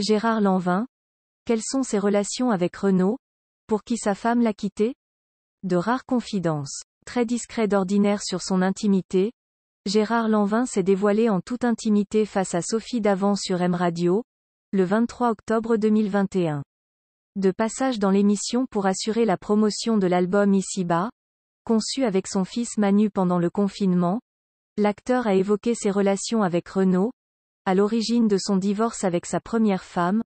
Gérard Lanvin. Quelles sont ses relations avec Renaud? Pour qui sa femme l'a quitté? De rares confidences. Très discret d'ordinaire sur son intimité, Gérard Lanvin s'est dévoilé en toute intimité face à Sophie Davant sur M Radio, le 23 octobre 2021. De passage dans l'émission pour assurer la promotion de l'album Ici-bas, conçu avec son fils Manu pendant le confinement, l'acteur a évoqué ses relations avec Renaud, à l'origine de son divorce avec sa première femme,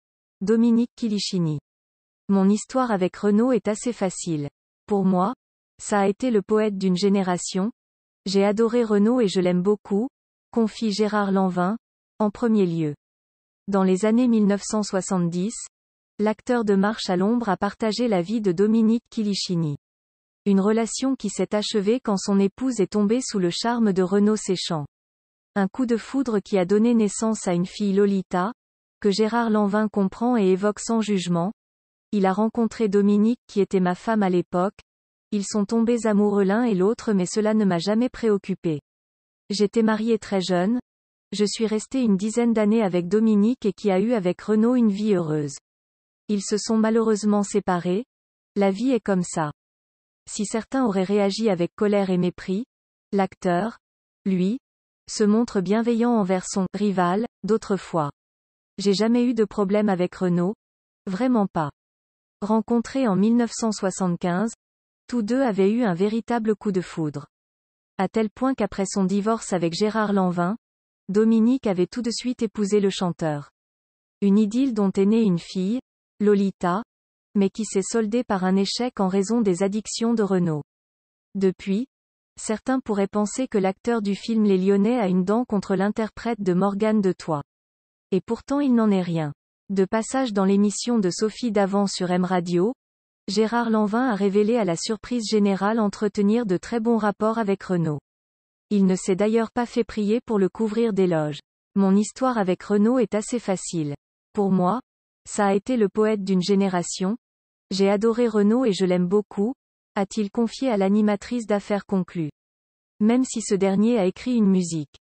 Dominique Kilichini. Mon histoire avec Renaud est assez facile. Pour moi, ça a été le poète d'une génération. J'ai adoré Renaud et je l'aime beaucoup, confie Gérard Lanvin, en premier lieu. Dans les années 1970, l'acteur de Marche à l'ombre a partagé la vie de Dominique Kilichini. Une relation qui s'est achevée quand son épouse est tombée sous le charme de Renaud Séchant. Un coup de foudre qui a donné naissance à une fille Lolita, que Gérard Lanvin comprend et évoque sans jugement. Il a rencontré Dominique qui était ma femme à l'époque. Ils sont tombés amoureux l'un et l'autre mais cela ne m'a jamais préoccupé. J'étais mariée très jeune. Je suis restée une dizaine d'années avec Dominique et qui a eu avec Renaud une vie heureuse. Ils se sont malheureusement séparés. La vie est comme ça. Si certains auraient réagi avec colère et mépris, l'acteur, lui, se montre bienveillant envers son rival, d'autrefois. J'ai jamais eu de problème avec Renaud. Vraiment pas. Rencontrés en 1975, tous deux avaient eu un véritable coup de foudre. À tel point qu'après son divorce avec Gérard Lanvin, Dominique avait tout de suite épousé le chanteur. Une idylle dont est née une fille, Lolita, mais qui s'est soldée par un échec en raison des addictions de Renaud. Depuis, certains pourraient penser que l'acteur du film Les Lyonnais a une dent contre l'interprète de Morgane de Toi. Et pourtant il n'en est rien. De passage dans l'émission de Sophie Davant sur M Radio, Gérard Lanvin a révélé à la surprise générale entretenir de très bons rapports avec Renaud. Il ne s'est d'ailleurs pas fait prier pour le couvrir d'éloges. Mon histoire avec Renaud est assez facile. Pour moi, ça a été le poète d'une génération. J'ai adoré Renaud et je l'aime beaucoup, a-t-il confié à l'animatrice d'Affaires conclues. Même si ce dernier a écrit une musique.